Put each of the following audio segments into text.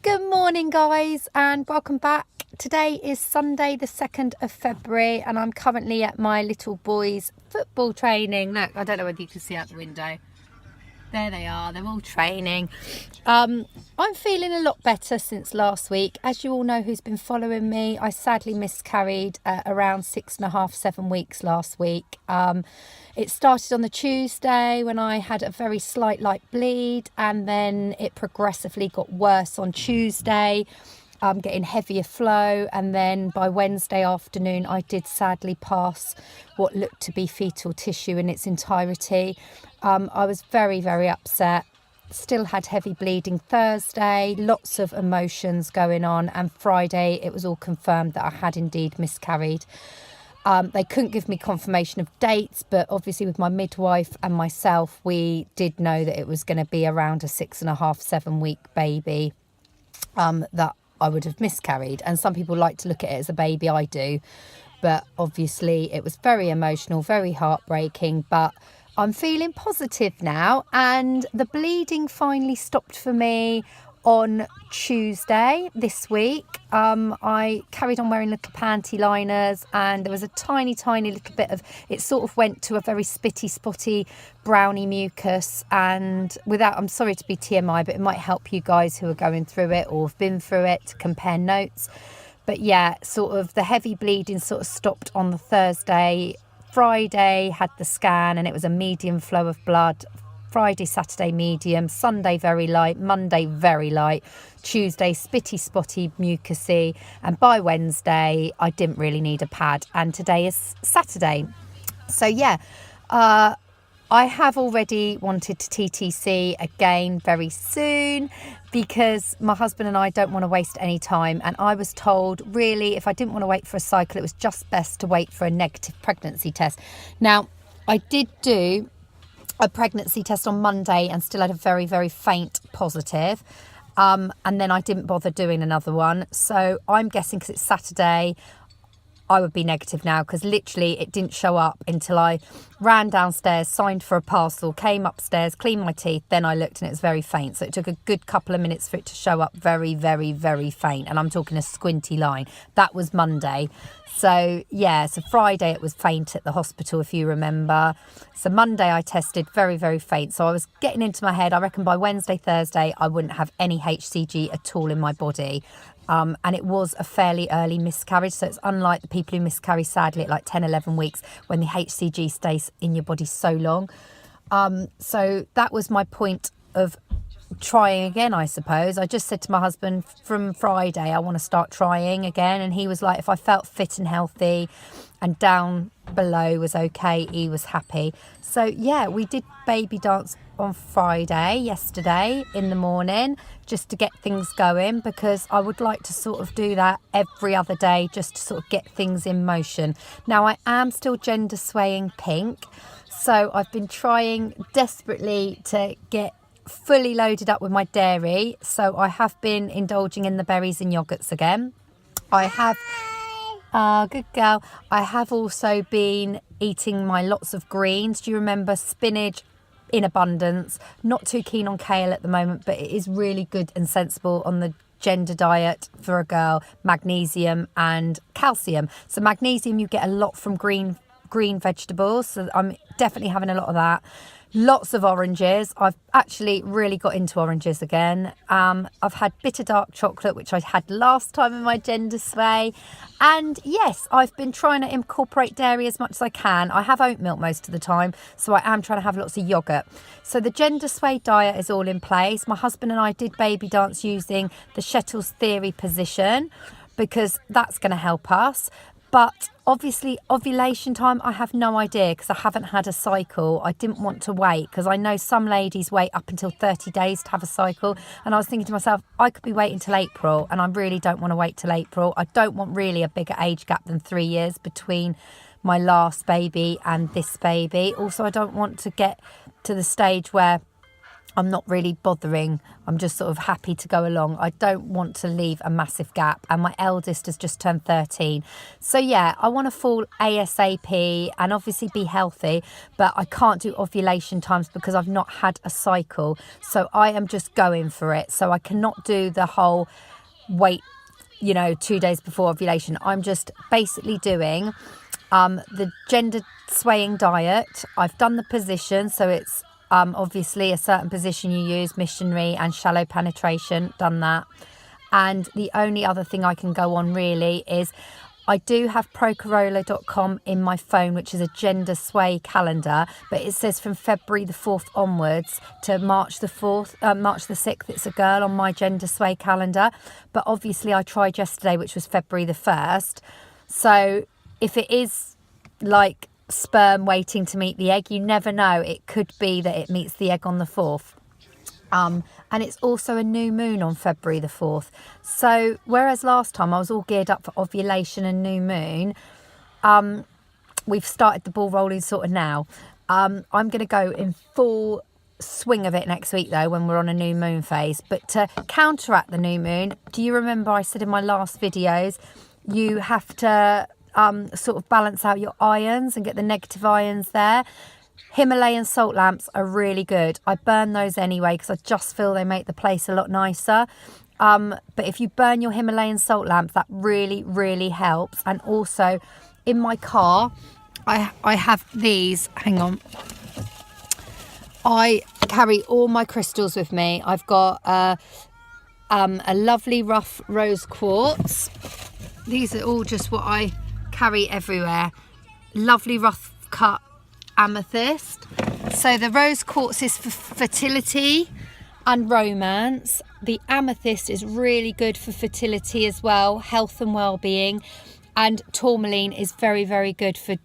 Good morning, guys, and welcome back. Today is Sunday the 2nd of February and I'm currently at my little boy's football training. Look, I don't know whether you can see out the window. There they are, they're all training. I'm feeling a lot better since last week. As you all know who's been following me, I sadly miscarried at around 6.5, 7 weeks last week. It started on the Tuesday when I had a very slight light bleed, and then it progressively got worse on Tuesday, getting heavier flow, and then by Wednesday afternoon I did sadly pass what looked to be fetal tissue in its entirety. I was very, very upset. Still had heavy bleeding Thursday, lots of emotions going on, and Friday it was all confirmed that I had indeed miscarried. They couldn't give me confirmation of dates, but obviously with my midwife and myself, we did know that it was going to be around a 6.5, 7 week baby that I would have miscarried. And some people like to look at it as a baby, I do. But obviously it was very emotional, very heartbreaking, but I'm feeling positive now, and the bleeding finally stopped for me on Tuesday this week. I carried on wearing little panty liners, and there was a tiny little bit of it, sort of went to a very spitty, spotty, browny mucus. And without, I'm sorry to be TMI, but it might help you guys who are going through it or have been through it to compare notes. But yeah, sort of the heavy bleeding sort of stopped on the Thursday. Friday had the scan and it was a medium flow of blood. Friday, Saturday medium, Sunday very light, Monday very light, Tuesday spitty, spotty, mucusy, and by Wednesday I didn't really need a pad, and today is Saturday. So yeah, I have already wanted to TTC again very soon because my husband and I don't want to waste any time, and I was told really if I didn't want to wait for a cycle it was just best to wait for a negative pregnancy test. Now I did do a pregnancy test on Monday and still had a very, very faint positive. And then I didn't bother doing another one. So I'm guessing because it's Saturday, I would be negative now, because literally it didn't show up until I ran downstairs, signed for a parcel, came upstairs, cleaned my teeth. Then I looked and it was very faint. So it took a good couple of minutes for it to show up very, very, very faint. And I'm talking a squinty line. That was Monday. So yeah, so Friday it was faint at the hospital, if you remember. So Monday I tested very, very faint. So I was getting into my head, I reckon by Wednesday, Thursday, I wouldn't have any HCG at all in my body. And it was a fairly early miscarriage. So it's unlike the people who miscarry sadly at like 10, 11 weeks when the HCG stays in your body so long. So that was my point of trying again, I suppose. I just said to my husband from Friday, I want to start trying again. And he was like, if I felt fit and healthy and down below was okay, he was happy. So yeah, we did baby dance on Friday, yesterday in the morning, just to get things going, because I would like to sort of do that every other day just to sort of get things in motion. Now I am still gender swaying pink, so I've been trying desperately to get fully loaded up with my dairy. So I have been indulging in the berries and yogurts again. I have good girl. I have also been eating my lots of greens. Do you remember spinach in abundance? Not too keen on kale at the moment, but it is really good and sensible on the gender diet for a girl. Magnesium and calcium. So magnesium you get a lot from green vegetables, so I'm definitely having a lot of that. Lots of oranges. I've actually really got into oranges again. I've had bitter dark chocolate, which I had last time in my gender sway. And yes, I've been trying to incorporate dairy as much as I can. I have oat milk most of the time, so I am trying to have lots of yogurt. So the gender sway diet is all in place. My husband and I did baby dance using the Shettles theory position, because that's going to help us. But obviously ovulation time, I have no idea because I haven't had a cycle. I didn't want to wait because I know some ladies wait up until 30 days to have a cycle. And I was thinking to myself, I could be waiting till April, and I really don't want to wait till April. I don't want really a bigger age gap than 3 years between my last baby and this baby. Also, I don't want to get to the stage where I'm not really bothering. I'm just sort of happy to go along. I don't want to leave a massive gap. And my eldest has just turned 13. So yeah, I want to fall ASAP and obviously be healthy, but I can't do ovulation times because I've not had a cycle. So I am just going for it. So I cannot do the whole wait, 2 days before ovulation. I'm just basically doing the gender swaying diet. I've done the position, so it's obviously a certain position you use, missionary and shallow penetration, done that. And the only other thing I can go on really is I do have procorola.com in my phone, which is a gender sway calendar, but it says from February the 4th onwards to March the 6th, it's a girl on my gender sway calendar. But obviously I tried yesterday, which was February the 1st. So if it is like sperm waiting to meet the egg, you never know, it could be that it meets the egg on the 4th. And it's also a new moon on February the 4th. So whereas last time I was all geared up for ovulation and new moon, we've started the ball rolling sort of now. I'm going to go in full swing of it next week though, when we're on a new moon phase. But to counteract the new moon, do you remember I said in my last videos, you have to sort of balance out your ions and get the negative ions there. Himalayan salt lamps are really good. I burn those anyway because I just feel they make the place a lot nicer. But if you burn your Himalayan salt lamps, that really, really helps. And also in my car, I have these. Hang on. I carry all my crystals with me. I've got a lovely rough rose quartz. These are all just what I carry everywhere. Lovely rough cut amethyst. So the rose quartz is for fertility and romance. The amethyst is really good for fertility as well, health and well-being. And tourmaline is very, very good for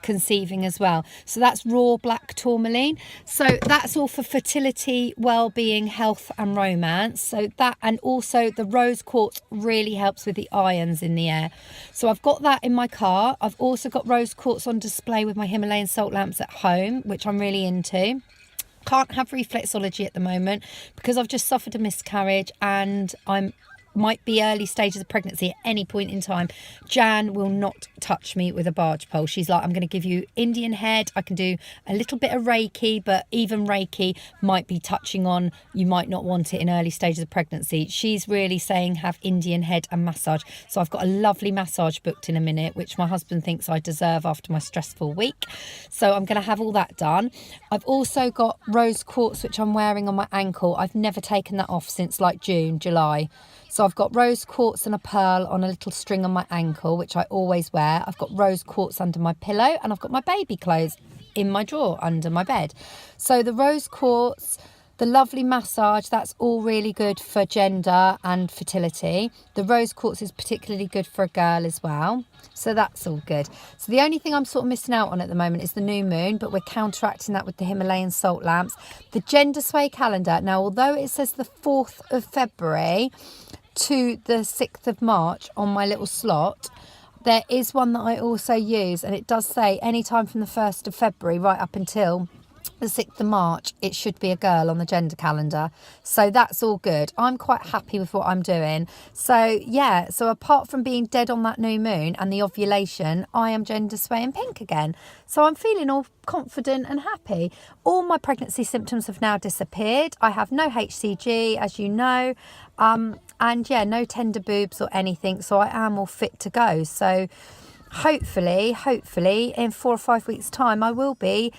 conceiving as well. So that's raw black tourmaline. So that's all for fertility, well-being, health and romance. So that, and also the rose quartz really helps with the ions in the air. So I've got that in my car. I've also got rose quartz on display with my Himalayan salt lamps at home, which I'm really into. Can't have reflexology at the moment because I've just suffered a miscarriage and might be early stages of pregnancy at any point in time. Jan will not touch me with a barge pole. She's like, I'm going to give you Indian head. I can do a little bit of Reiki, but even Reiki might be touching on, you might not want it in early stages of pregnancy. She's really saying have Indian head and massage. So I've got a lovely massage booked in a minute, which my husband thinks I deserve after my stressful week. So I'm going to have all that done. I've also got rose quartz, which I'm wearing on my ankle. I've never taken that off since like June, July. So I've got rose quartz and a pearl on a little string on my ankle, which I always wear. I've got rose quartz under my pillow and I've got my baby clothes in my drawer under my bed. So the rose quartz, the lovely massage, that's all really good for gender and fertility. The rose quartz is particularly good for a girl as well. So that's all good. So the only thing I'm sort of missing out on at the moment is the new moon, but we're counteracting that with the Himalayan salt lamps. The gender sway calendar, now although it says the 4th of February to the 6th of March on my little slot, there is one that I also use, and it does say anytime from the 1st of February right up until the 6th of March, it should be a girl on the gender calendar. So that's all good. I'm quite happy with what I'm doing. So yeah, so apart from being dead on that new moon and the ovulation, I am gender swaying pink again. So I'm feeling all confident and happy. All my pregnancy symptoms have now disappeared. I have no HCG, as you know. And yeah, no tender boobs or anything. So I am all fit to go. So hopefully in 4 or 5 weeks time, I will be,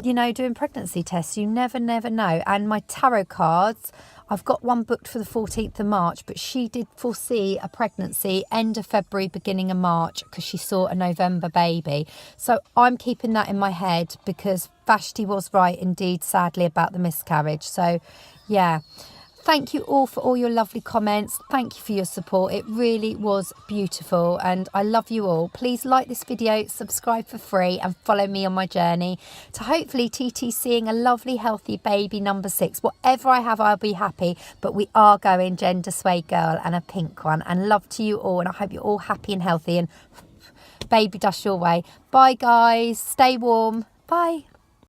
doing pregnancy tests. You never know. And my tarot cards, I've got one booked for the 14th of March, but she did foresee a pregnancy end of February, beginning of March, because she saw a November baby. So I'm keeping that in my head because Vashti was right indeed, sadly, about the miscarriage. So yeah. Thank you all for all your lovely comments. Thank you for your support. It really was beautiful and I love you all. Please like this video, subscribe for free and follow me on my journey to hopefully TTCing a lovely healthy baby number 6. Whatever I have, I'll be happy, but we are going gender sway girl and a pink one. And love to you all, and I hope you're all happy and healthy and baby dust your way. Bye guys, stay warm. Bye.